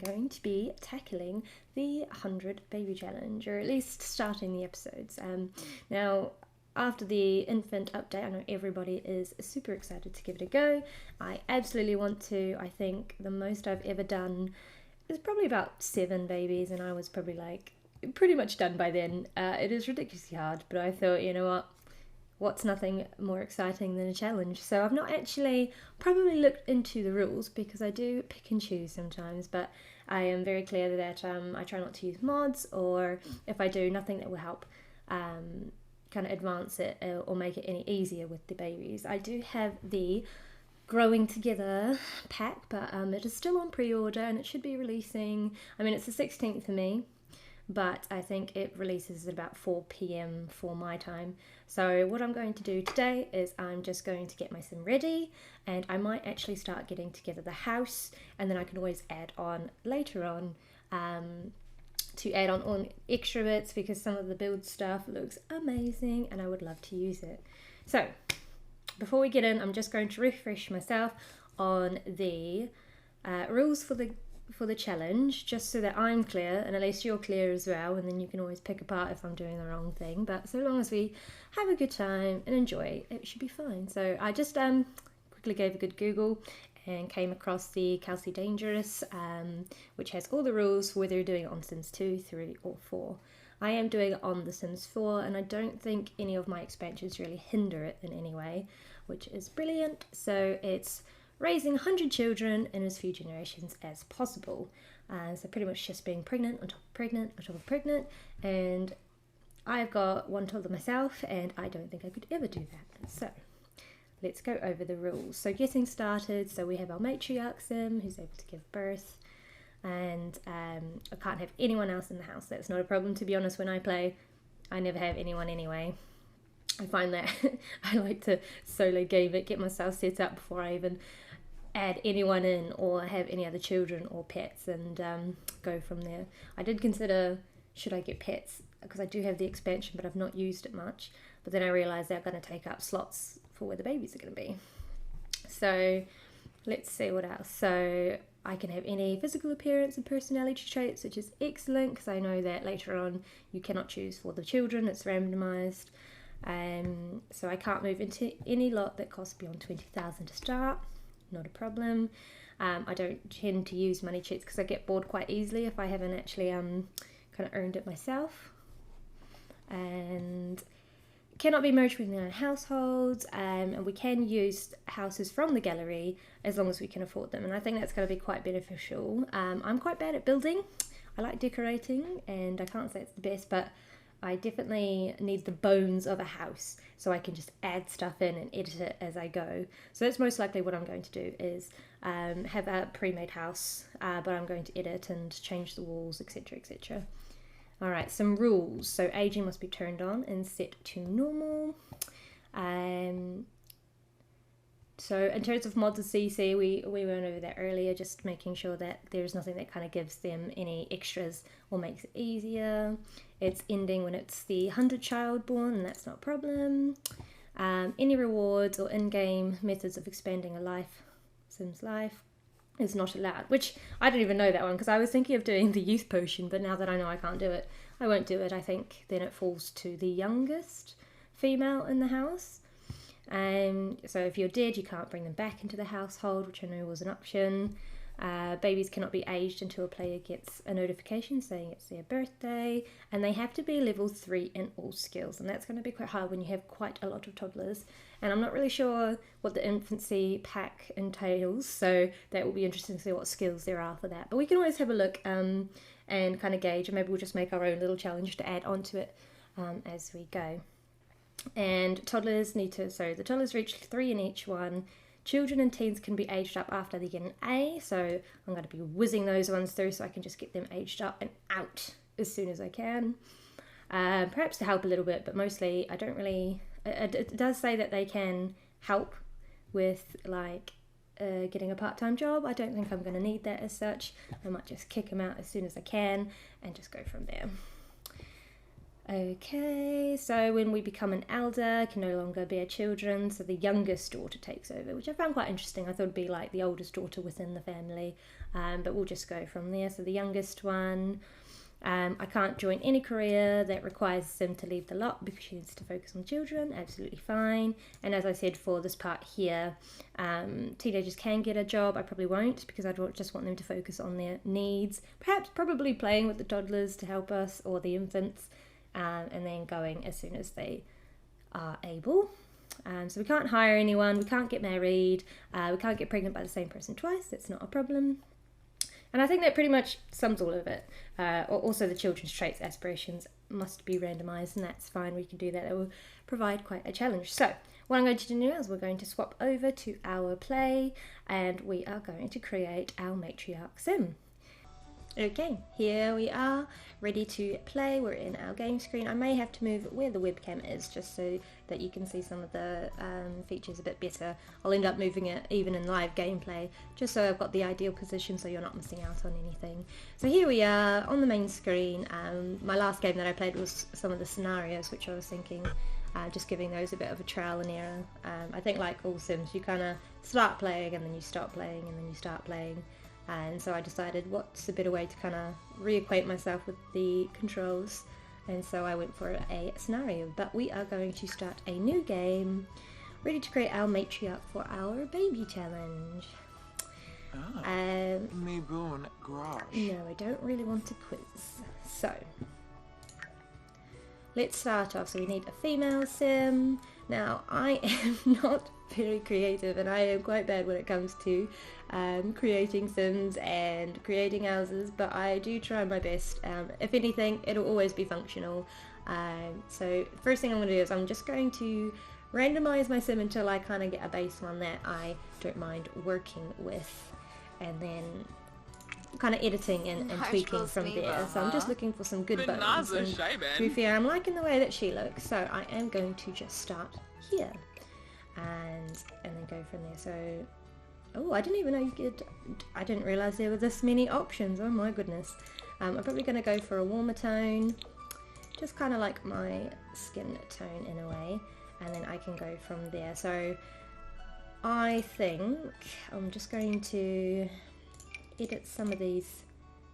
going to be tackling the 100 baby challenge, or at least starting the episodes. Now, after the infant update, I know everybody is super excited to give it a go. I absolutely want to. I think the most I've ever done is probably about 7 babies, and I was probably like pretty much done by then. It is ridiculously hard, but I thought, you know what? What's nothing more exciting than a challenge? So I've not actually probably looked into the rules because I do pick and choose sometimes, but I am very clear that I try not to use mods, or if I do, nothing that will help kind of advance it or make it any easier with the babies. I do have the Growing Together pack, but it is still on pre-order and it should be releasing, I mean it's the 16th for me, but I think it releases at about 4 p.m. for my time. So what I'm going to do today is I'm just going to get my sim ready, and I might actually start getting together the house, and then I can always add on later on to add on all extra bits, because some of the build stuff looks amazing and I would love to use it. So before we get in, I'm just going to refresh myself on the rules for the challenge, just so that I'm clear, and at least you're clear as well, and then you can always pick apart if I'm doing the wrong thing. But so long as we have a good time and enjoy, it should be fine. So I just quickly gave a good Google and came across the Kelsey Dangerous, which has all the rules, whether you're doing it on Sims 2, 3 or 4. I am doing it on The Sims 4, and I don't think any of my expansions really hinder it in any way, which is brilliant. So it's raising 100 children in as few generations as possible. So pretty much just being pregnant on top of pregnant on top of pregnant, and I've got one toddler myself, and I don't think I could ever do that. So let's go over the rules. So getting started, so we have our Matriarch sim who's able to give birth, and I can't have anyone else in the house. That's not a problem, to be honest. When I play, I never have anyone anyway. I find that I like to solo game it, get myself set up before I even add anyone in or have any other children or pets, and go from there. I did consider, should I get pets, because I do have the expansion but I've not used it much, but then I realised they're going to take up slots for where the babies are going to be. So let's see what else. So I can have any physical appearance and personality traits, which is excellent, because I know that later on you cannot choose for the children, it's randomised. So I can't move into any lot that costs beyond 20,000 to start, not a problem. I don't tend to use money cheats because I get bored quite easily if I haven't actually kind of earned it myself. And cannot be merged within our households, and we can use houses from the gallery as long as we can afford them, and I think that's going to be quite beneficial. I'm quite bad at building. I like decorating, and I can't say it's the best, but I definitely need the bones of a house, so I can just add stuff in and edit it as I go. So that's most likely what I'm going to do, is have a pre-made house, but I'm going to edit and change the walls, etc, etc. Alright, some rules. So aging must be turned on and set to normal. So in terms of mods of CC, we went over that earlier, just making sure that there's nothing that kind of gives them any extras or makes it easier. It's ending when it's the 100th child born, and that's not a problem. Any rewards or in-game methods of expanding a life, Sim's life, is not allowed, which I didn't even know that one, because I was thinking of doing the youth potion, but now that I know I can't do it, I won't do it. I think then it falls to the youngest female in the house. So if you're dead, you can't bring them back into the household, which I know was an option. Babies cannot be aged until a player gets a notification saying it's their birthday, and they have to be level 3 in all skills, and that's going to be quite hard when you have quite a lot of toddlers. And I'm not really sure what the Infancy pack entails, so that will be interesting to see what skills there are for that. But we can always have a look and kind of gauge, and maybe we'll just make our own little challenge to add onto it as we go. And toddlers need to, so the toddlers reach 3 in each one. Children and teens can be aged up after they get an A, so I'm going to be whizzing those ones through so I can just get them aged up and out as soon as I can. Perhaps to help a little bit, but mostly I don't really... It does say that they can help with like getting a part-time job. I don't think I'm going to need that as such. I might just kick them out as soon as I can and just go from there. Okay, so when we become an elder, can no longer bear children, so the youngest daughter takes over, which I found quite interesting. I thought it'd be like the oldest daughter within the family, but we'll just go from there. So the youngest one, I can't join any career that requires Sim to leave the lot because she needs to focus on children, absolutely fine. And as I said for this part here, teenagers can get a job. I probably won't because I just want them to focus on their needs, probably playing with the toddlers to help us or the infants. And then going as soon as they are able. So we can't hire anyone, we can't get married, we can't get pregnant by the same person twice, that's not a problem. And I think that pretty much sums all of it. Also the children's traits aspirations must be randomised, and that's fine, we can do that. That will provide quite a challenge. So what I'm going to do now is we're going to swap over to our play, and we are going to create our Matriarch Sim. Okay, here we are, ready to play. We're in our game screen. I may have to move where the webcam is just so that you can see some of the features a bit better. I'll end up moving it even in live gameplay, just so I've got the ideal position so you're not missing out on anything. So here we are on the main screen. My last game that I played was some of the scenarios, which I was thinking, just giving those a bit of a trial and error. I think like all Sims, you kind of start playing and then you stop playing and then you start playing. And so I decided what's a better way to kind of reacquaint myself with the controls, and so I went for a scenario. But we are going to start a new game, ready to create our matriarch for our baby challenge. Me boon garage. No, I don't really want a quiz. So let's start off. So we need a female sim. Now I am not very creative and I am quite bad when it comes to creating sims and creating houses, but I do try my best. If anything, it'll always be functional. So the first thing I'm going to do is I'm just going to randomize my sim until I kind of get a base one that I don't mind working with, and then kind of editing and tweaking from there. So I'm just looking for some good bones. And to be fair, I'm liking the way that she looks, so I am going to just start here and then go from there. So oh, I didn't even know you could, I didn't realise there were this many options. Oh my goodness. I'm probably going to go for a warmer tone, just kind of like my skin tone in a way, and then I can go from there. So I think I'm just going to edit some of these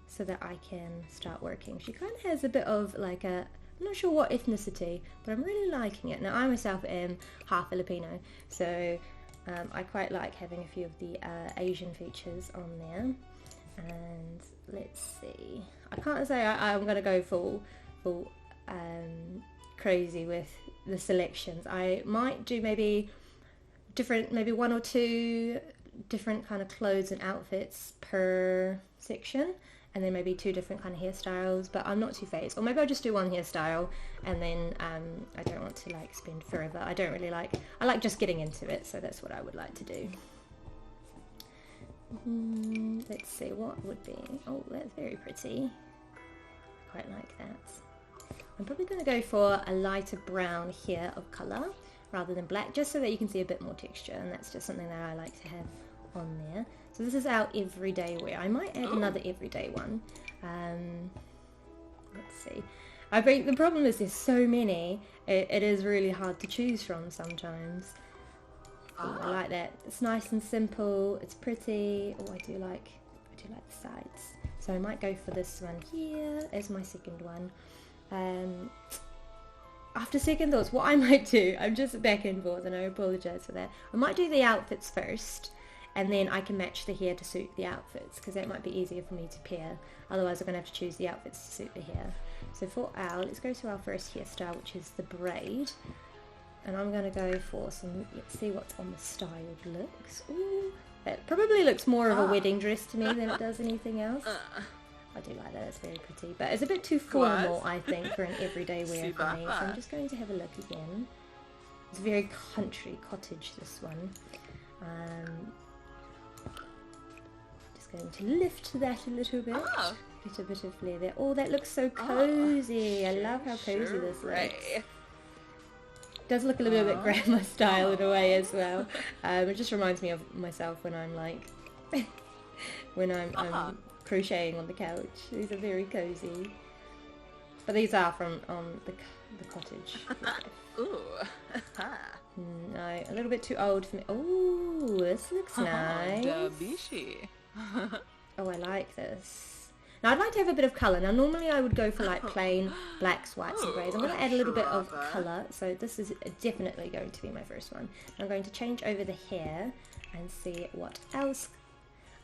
so that I can start working. She kind of has a bit of like a, I'm not sure what ethnicity, but I'm really liking it. Now I myself am half Filipino, so I quite like having a few of the Asian features on there. And let's see, I can't say I'm going to go full crazy with the selections. I might do maybe one or two different kind of clothes and outfits per section, and then maybe two different kind of hairstyles, but I'm not too phased. Or maybe I'll just do one hairstyle, and then I don't want to like spend forever. I like just getting into it, so that's what I would like to do. Let's see, what would be, oh, that's very pretty. I quite like that. I'm probably going to go for a lighter brown here of colour rather than black, just so that you can see a bit more texture, and that's just something that I like to have on there. So this is our everyday wear. I might add another everyday one. Let's see. I think the problem is there's so many, it is really hard to choose from sometimes. Ooh, I like that. It's nice and simple, it's pretty. Oh, I do like the sides. So I might go for this one here as my second one. After second thoughts, what I might do, I'm just back and forth and I apologise for that. I might do the outfits first, and then I can match the hair to suit the outfits, because that might be easier for me to pair. Otherwise I'm going to have to choose the outfits to suit the hair. So for let's go to our first hairstyle, which is the braid. And I'm going to go for some, let's see what's on the styled looks. Ooh, it probably looks more of a wedding dress to me than it does anything else. I do like that, it's very pretty. But it's a bit too formal, I think, for an everyday wear for me. So I'm just going to have a look again. It's very country, cottage, this one. Just going to lift that a little bit. Get a bit of flair there. Oh, that looks so cozy. I love how cozy this looks. Does look a little bit grandma style in a way as well. It just reminds me of myself when I'm like, when I'm crocheting on the couch. These are very cozy. But these are from the cottage. Ooh. No, a little bit too old for me. Oh, this looks nice. Dabishi. Oh, I like this. Now, I'd like to have a bit of colour. Now, normally I would go for like plain blacks, whites and greys. I'm going to add a little bit of colour. So this is definitely going to be my first one. I'm going to change over the hair and see what else.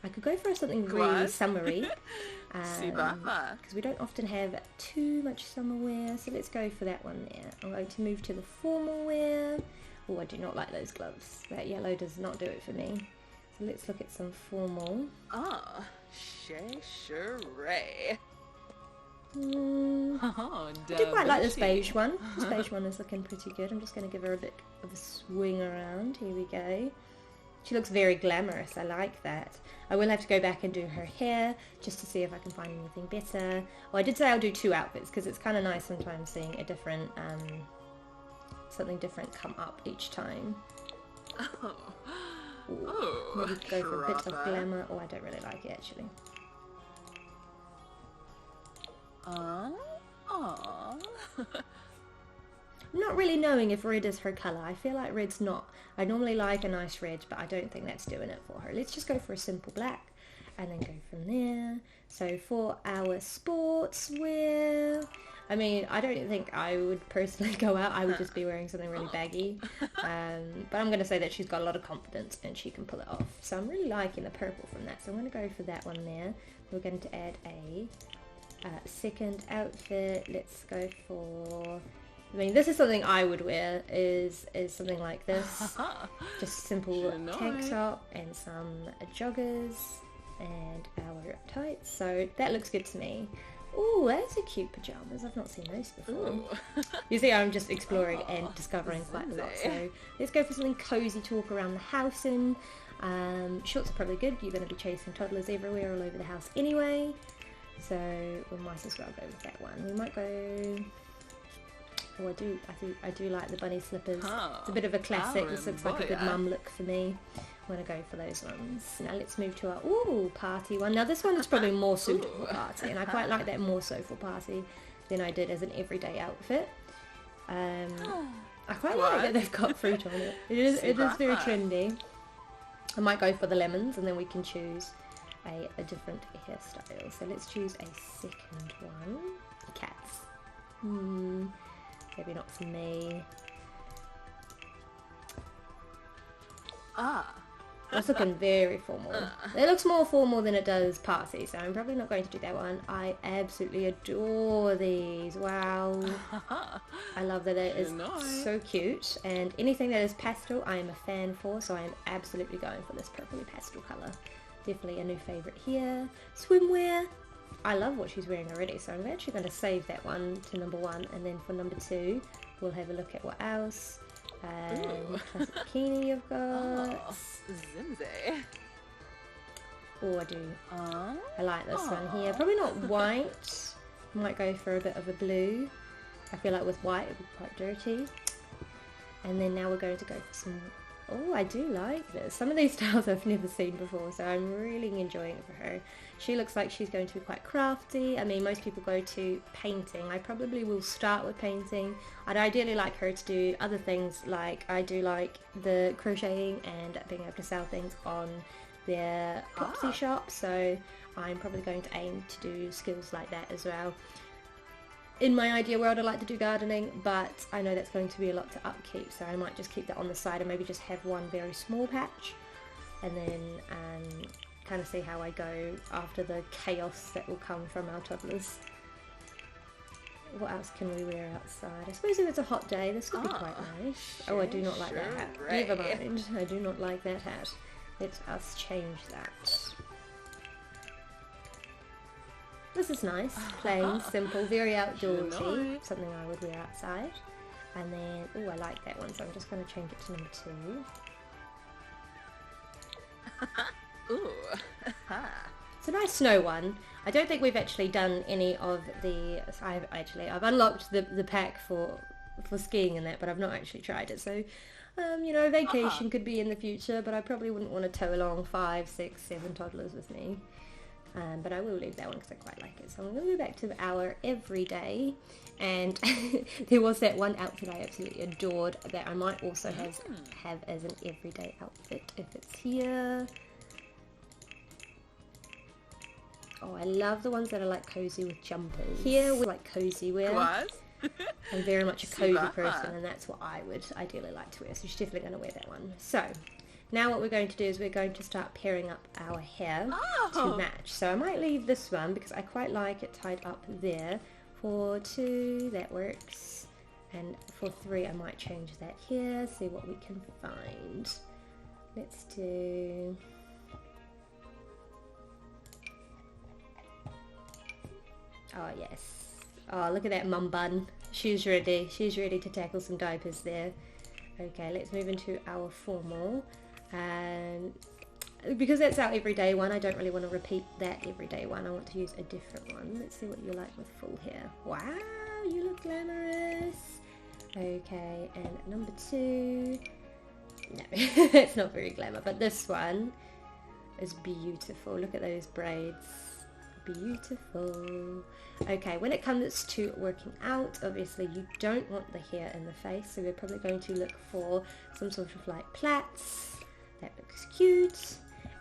I could go for something really summery. Because we don't often have too much summer wear. So let's go for that one there. I'm going to move to the formal wear. Oh, I do not like those gloves. That yellow does not do it for me. So let's look at some formal. Ah, Shay-Shay-Ray. I do quite like this beige one. This beige one is looking pretty good. I'm just going to give her a bit of a swing around. Here we go. She looks very glamorous. I like that. I will have to go back and do her hair just to see if I can find anything better. Well, I did say I'll do 2 outfits because it's kind of nice sometimes seeing a different, something different come up each time. Ooh, maybe go for a bit of glamour. Oh, I don't really like it actually. Not really knowing if red is her colour. I feel like red's not. I normally like a nice red, but I don't think that's doing it for her. Let's just go for a simple black and then go from there. So for our sportswear, I mean, I don't think I would personally go out. I would just be wearing something really baggy. But I'm going to say that she's got a lot of confidence and she can pull it off. So I'm really liking the purple from that. So I'm going to go for that one there. We're going to add a second outfit. Let's go for... I mean, this is something I would wear, is something like this. Just simple tank top and some joggers and our tights. So that looks good to me. Ooh, those are cute pajamas. I've not seen those before. You see, I'm just exploring and discovering quite a lot. So let's go for something cozy to walk around the house in. Shorts are probably good. You're going to be chasing toddlers everywhere, all over the house anyway. So we might as well go with that one. We might go... Oh, I do like the bunny slippers. It's a bit of a classic. This looks like a good mum look for me. I'm going to go for those ones. Now let's move to our party one. Now this one is probably more suitable for party, and I quite like that more so for party than I did as an everyday outfit. I quite like that they've got fruit on it. It is very trendy. I might go for the lemons, and then we can choose a different hairstyle. So let's choose a second one. Cats. Maybe not for me. That's looking very formal. It looks more formal than it does party, so I'm probably not going to do that one. I absolutely adore these. Wow. I love that it is so cute. And anything that is pastel, I am a fan for, so I am absolutely going for this purpley pastel colour. Definitely a new favourite here. Swimwear. I love what she's wearing already, so I'm actually going to save that one to number 1, and then for number 2 we'll have a look at what else. Classic bikini you've got. Zimze. Oh, I do. I like this one here. Probably not white. Might go for a bit of a blue. I feel like with white it would be quite dirty. And then now we're going to go for some... Oh, I do like this. Some of these styles I've never seen before, so I'm really enjoying it for her. She looks like she's going to be quite crafty. I mean, most people go to painting. I probably will start with painting. I'd ideally like her to do other things, like I do like the crocheting and being able to sell things on their Etsy shop, so I'm probably going to aim to do skills like that as well. In my ideal world, I'd like to do gardening, but I know that's going to be a lot to upkeep, so I might just keep that on the side and maybe just have one very small patch, and then kind of see how I go after the chaos that will come from our toddlers. What else can we wear outside? I suppose if it's a hot day, this could be quite nice. Oh, I do not like that hat. Never mind, I do not like that hat. Let us change that. This is nice, plain, simple, very outdoorsy, something I would wear outside. And then, oh, I like that one, so I'm just going to change it to number 2. Ooh. It's a nice snow one. I don't think we've actually done any of the... I've unlocked the pack for skiing and that, but I've not actually tried it. So, you know, vacation could be in the future, but I probably wouldn't want to tow along 5, 6, 7 toddlers with me. but I will leave that one because I quite like it. So I'm going to go back to our everyday, and there was that one outfit I absolutely adored that I might also have as an everyday outfit if it's here. Oh, I love the ones that are like cozy with jumpers. Here with like cozy wear. Was? I'm very much a cozy person, and that's what I would ideally like to wear, so she's definitely going to wear that one. So now what we're going to do is we're going to start pairing up our hair to match. So I might leave this one because I quite like it tied up there. For 2, that works. And for 3, I might change that here, see what we can find. Let's do... Oh, yes. Oh, look at that mum bun. She's ready. She's ready to tackle some diapers there. Okay, let's move into our formal. Because that's our everyday one, I don't really want to repeat that everyday one. I want to use a different one. Let's see what you like with full hair. Wow, you look glamorous. Okay, and number 2. No, it's not very glamour, but this one is beautiful. Look at those braids. Beautiful. Okay, when it comes to working out, obviously you don't want the hair in the face, so we're probably going to look for some sort of like plaits. That looks cute.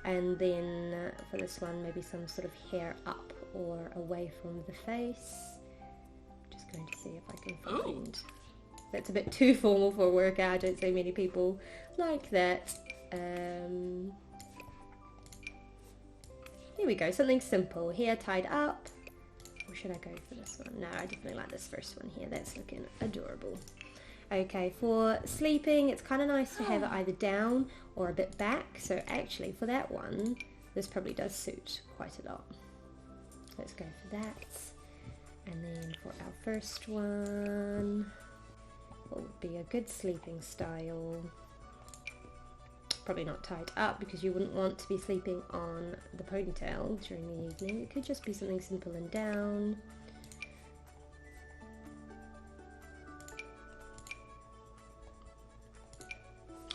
And then for this one, maybe some sort of hair up or away from the face. Just going to see if I can find. That's a bit too formal for a workout. I don't see many people like that. Here we go, something simple. Hair tied up. Or should I go for this one? No, I definitely like this first one here. That's looking adorable. Okay, for sleeping, it's kind of nice to have it either down or a bit back. So actually, for that one, this probably does suit quite a lot. Let's go for that. And then for our first one, what would be a good sleeping style? Probably not tied up because you wouldn't want to be sleeping on the ponytail during the evening. It could just be something simple and down.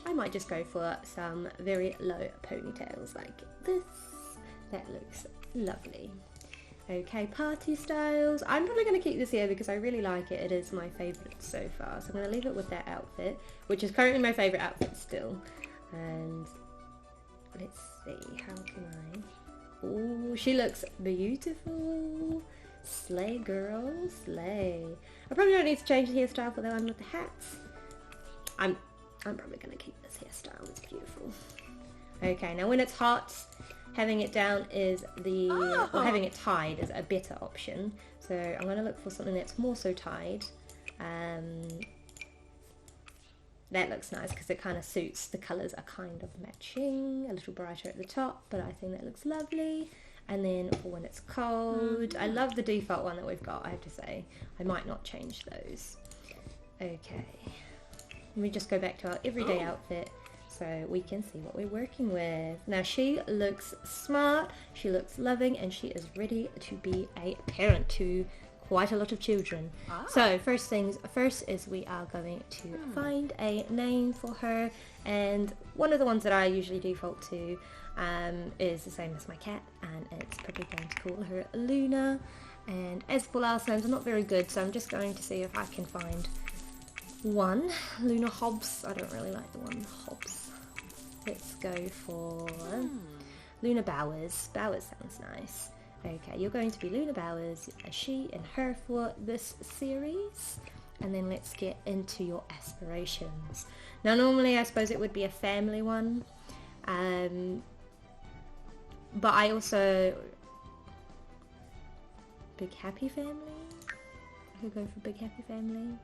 I might just go for some very low ponytails like this. That looks lovely. Okay, party styles. I'm probably going to keep this here because I really like it. It is my favourite so far. So I'm going to leave it with that outfit, which is currently my favourite outfit still. And let's see, how can I... Oh, she looks beautiful. Slay, girl, slay. I probably don't need to change the hairstyle for the one with the hats. I'm probably going to keep this hairstyle. It's beautiful. Okay, now when it's hot, having it down is or having it tied is a better option. So I'm going to look for something that's more so tied. That looks nice because it kind of suits. The colours are kind of matching, a little brighter at the top, but I think that looks lovely. And then for when it's cold, I love the default one that we've got, I have to say. I might not change those. Okay, let me just go back to our everyday outfit so we can see what we're working with. Now she looks smart, she looks loving, and she is ready to be a parent to quite a lot of children. So first things first is we are going to find a name for her, and one of the ones that I usually default to is the same as my cat, and it's probably going to call her Luna. And as for last names, I'm not very good, so I'm just going to see if I can find one. Luna Hobbs. I don't really like the one Hobbs. Let's go for Luna Bowers. Bowers sounds nice. Okay, you're going to be Luna Bowers, a she and her for this series. And then let's get into your aspirations. Now normally I suppose it would be a family one. But I also... Big happy family? I could go for big happy family.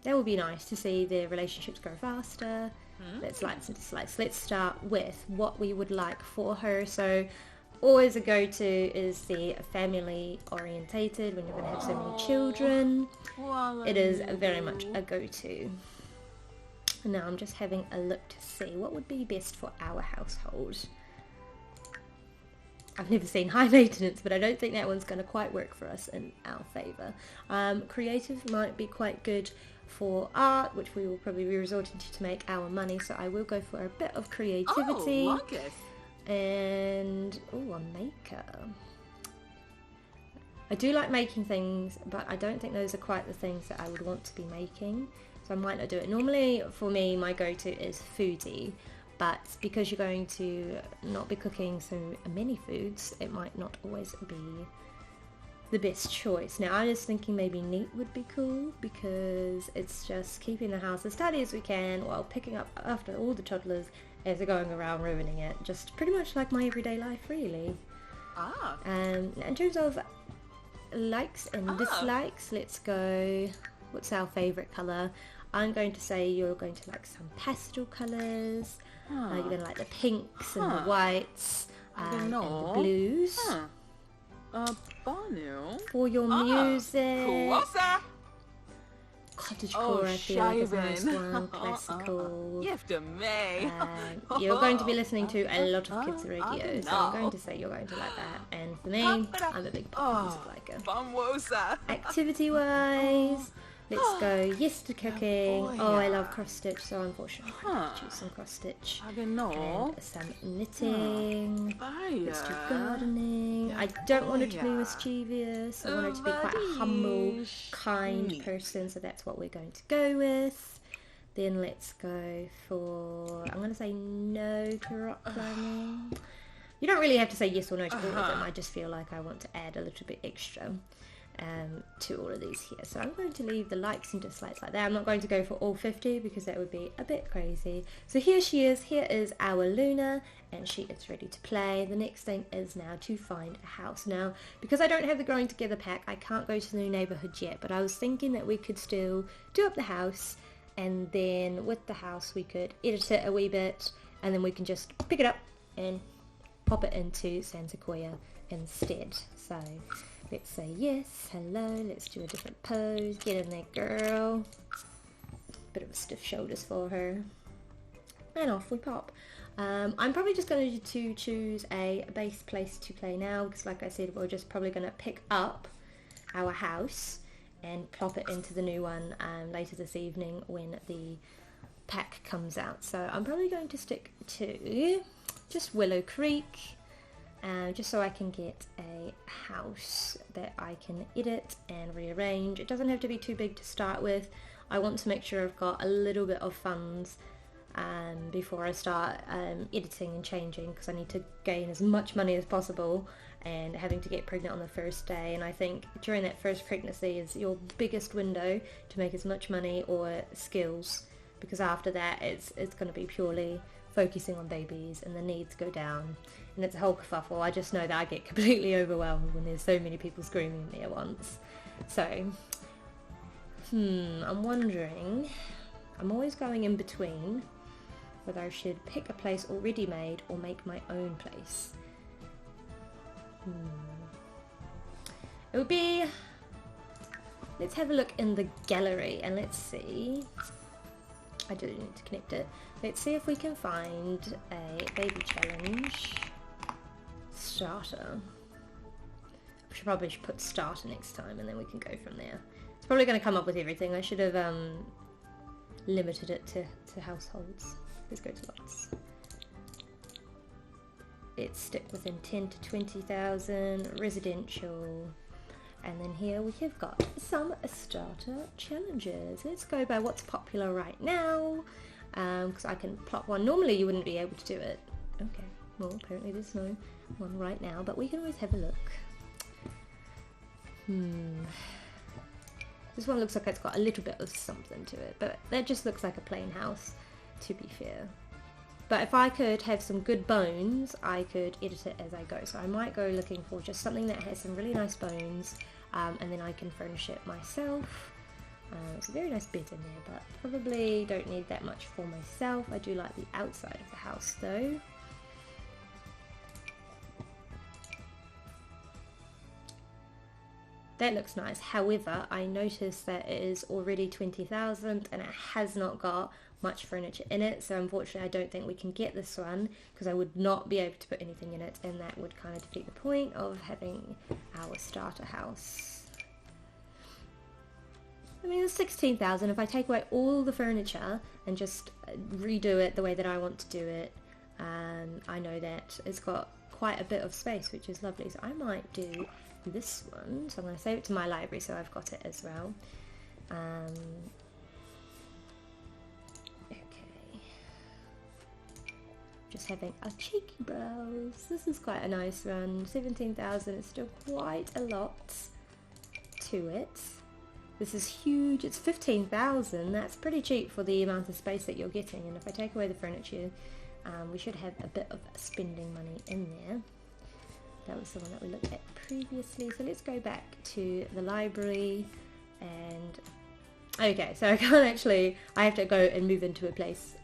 That would be nice to see the relationships grow faster. Let's like some dislikes. Let's start with what we would like for her. So always a go-to is the family orientated when you're going to have so many children. It is very much a go-to. Now I'm just having a look to see what would be best for our household. I've never seen high maintenance, but I don't think that one's going to quite work for us in our favour. Creative might be quite good for art, which we will probably be resorting to make our money, so I will go for a bit of creativity. And, oh, a maker. I do like making things, but I don't think those are quite the things that I would want to be making. So I might not do it. Normally, for me, my go-to is foodie. But because you're going to not be cooking so many foods, it might not always be the best choice. Now, I was thinking maybe neat would be cool, because it's just keeping the house as tidy as we can while picking up after all the toddlers as they're going around ruining it. Just pretty much like my everyday life, really. In terms of likes and dislikes, let's go, what's our favourite colour? I'm going to say you're going to like some pastel colours. You're going to like the pinks and the whites and the blues. For your music, cottagecore, I feel like is a nice one. Classical. You're going to be listening to a lot of kids radio, so I'm going to say you're going to like that. And for me, I'm a big pop music liker. Activity wise, let's go yes to cooking. Oh, I love cross stitch, so unfortunately I have to choose some cross stitch. And some knitting. Let's do gardening. I don't want it to be mischievous. I want it to be quite a humble, kind person, so that's what we're going to go with. Then let's go for, I'm going to say no to rock climbing. You don't really have to say yes or no to all of them. I just feel like I want to add a little bit extra to all of these here. So I'm going to leave the likes and dislikes like that. I'm not going to go for all 50 because that would be a bit crazy. So here she is. Here is our Luna, and she is ready to play. The next thing is now to find a house. Now, because I don't have the Growing Together pack, I can't go to the new neighbourhood yet, but I was thinking that we could still do up the house, and then with the house we could edit it a wee bit, and then we can just pick it up and pop it into San Sequoia instead. So let's say yes, hello, let's do a different pose, get in there girl. Bit of a stiff shoulders for her. And off we pop. I'm probably just going to choose a base place to play now, because like I said, we're just probably going to pick up our house and plop it into the new one later this evening when the pack comes out. So I'm probably going to stick to just Willow Creek, just so I can get a house that I can edit and rearrange. It doesn't have to be too big to start with. I want to make sure I've got a little bit of funds before I start editing and changing, because I need to gain as much money as possible, and having to get pregnant on the first day, and I think during that first pregnancy is your biggest window to make as much money or skills, because after that it's going to be purely focusing on babies and the needs go down, and it's a whole kerfuffle. I just know that I get completely overwhelmed when there's so many people screaming at me at once. So I'm wondering, I'm always going in between whether I should pick a place already made or make my own place. It would be, let's have a look in the gallery and let's see. I do need to connect it. Let's see if we can find a baby challenge starter. Probably should put starter next time, and then we can go from there. It's probably going to come up with everything. I should have limited it to households. Let's go to lots. Let's stick within 10 to 20,000, residential. And then here we have got some starter challenges. Let's go by what's popular right now, because I can plot one. Normally you wouldn't be able to do it. Okay, well apparently there's no one right now, but we can always have a look. This one looks like it's got a little bit of something to it, but that just looks like a plain house, to be fair. But if I could have some good bones, I could edit it as I go. So I might go looking for just something that has some really nice bones, and then I can furnish it myself. It's a very nice bed in there, but probably don't need that much for myself. I do like the outside of the house though. That looks nice. However, I noticed that it is already 20,000 and it has not got much furniture in it. So unfortunately, I don't think we can get this one because I would not be able to put anything in it, and that would kind of defeat the point of having our starter house. I mean, it's 16,000. If I take away all the furniture and just redo it the way that I want to do it, I know that it's got quite a bit of space, which is lovely, so I might do this one. So I'm going to save it to my library so I've got it as well. Okay, just having a cheeky browse. This is quite a nice run. 17,000, it's still quite a lot to it. This is huge, it's 15,000. That's pretty cheap for the amount of space that you're getting, and if I take away the furniture, we should have a bit of spending money in there. That was the one that we looked at previously. So let's go back to the library. And okay, so I can't actually, I have to go and move into a place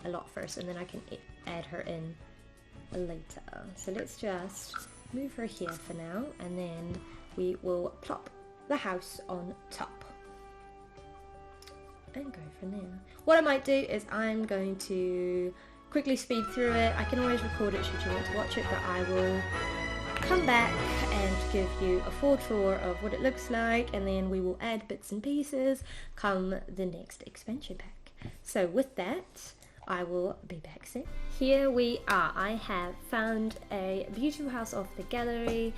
a lot first, and then I can add her in later. So let's just move her here for now, and then we will plop the house on top and go from there. What I might do is I'm going to quickly speed through it. I can always record it should you want to watch it, but I will come back and give you a full tour of what it looks like, and then we will add bits and pieces come the next expansion pack. So with that, I will be back soon. Here we are. I have found a beautiful house off the gallery.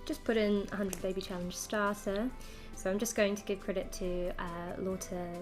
Just put in 100 Baby Challenge starter. So I'm just going to give credit to Lauta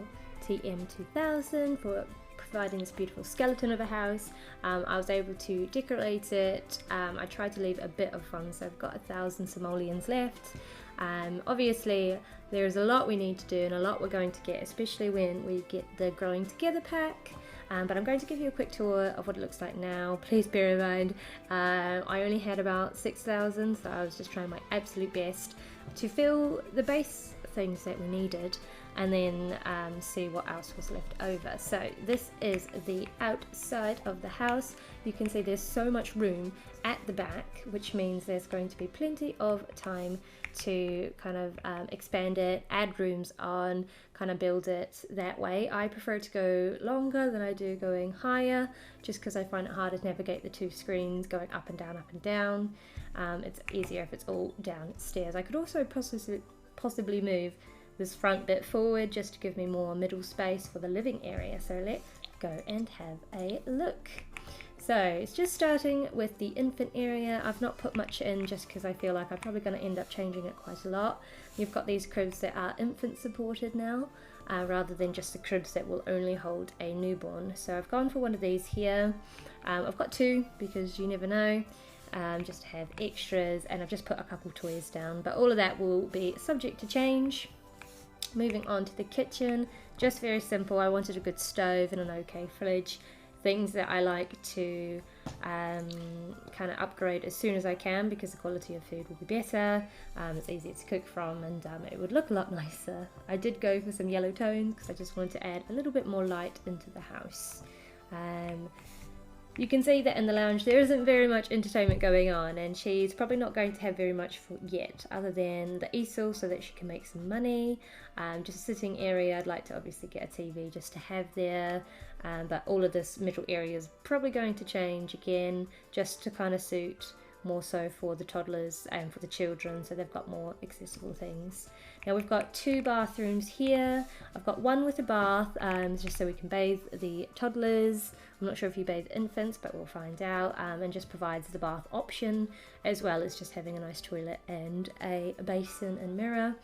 TM2000 for providing this beautiful skeleton of a house. I was able to decorate it. I tried to leave a bit of funds, so I've got 1,000 simoleons left. Obviously there's a lot we need to do and a lot we're going to get, especially when we get the Growing Together pack. But I'm going to give you a quick tour of what it looks like now. Please bear in mind, I only had about 6,000, so I was just trying my absolute best to fill the base things that we needed, and then see what else was left over. So this is the outside of the house. You can see there's so much room at the back, which means there's going to be plenty of time to kind of expand it, add rooms on, kind of build it that way. I prefer to go longer than I do going higher, just because I find it harder to navigate the two screens going up and down, up and down. It's easier if it's all downstairs. I could also possibly move this front bit forward just to give me more middle space for the living area. So let's go and have a look. So it's just starting with the infant area. I've not put much in just because I feel like I'm probably going to end up changing it quite a lot. You've got these cribs that are infant supported now, rather than just the cribs that will only hold a newborn. So I've gone for one of these here. I've got two because you never know, just to have extras, and I've just put a couple toys down, but all of that will be subject to change. Moving on to the kitchen, just very simple. I wanted a good stove and an okay fridge. Things that I like to kind of upgrade as soon as I can, because the quality of food will be better, it's easier to cook from, and it would look a lot nicer. I did go for some yellow tones because I just wanted to add a little bit more light into the house. You can see that in the lounge there isn't very much entertainment going on, and she's probably not going to have very much for yet, other than the easel so that she can make some money. Just a sitting area. I'd like to obviously get a TV just to have there, but all of this middle area is probably going to change again, just to kind of suit more so for the toddlers and for the children, so they've got more accessible things. Now we've got two bathrooms here. I've got one with a bath, just so we can bathe the toddlers. I'm not sure if you bathe infants, but we'll find out, and just provides the bath option, as well as just having a nice toilet and a basin and mirror.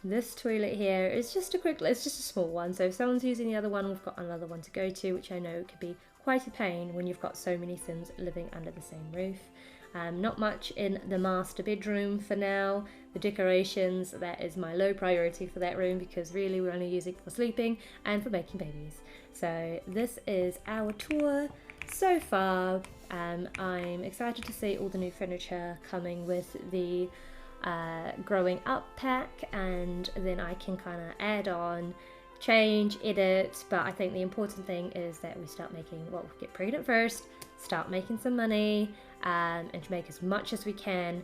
This toilet here is just it's just a small one, so if someone's using the other one, we've got another one to go to, which I know could be quite a pain when you've got so many Sims living under the same roof. Not much in the master bedroom for now. The decorations, that is my low priority for that room, because really we're only using it for sleeping and for making babies. So this is our tour so far. I'm excited to see all the new furniture coming with the growing up pack, and then I can kind of add on, change, edit, but I think the important thing is that we start making, well, get pregnant first, start making some money, and make as much as we can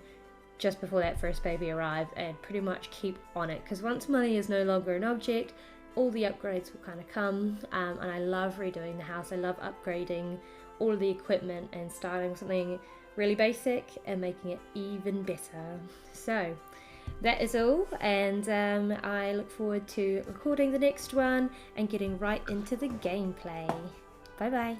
just before that first baby arrives, and pretty much keep on it, because once money is no longer an object, all the upgrades will kind of come, and I love redoing the house. I love upgrading all of the equipment and starting with something really basic and making it even better. So that is all, and I look forward to recording the next one and getting right into the gameplay. Bye bye.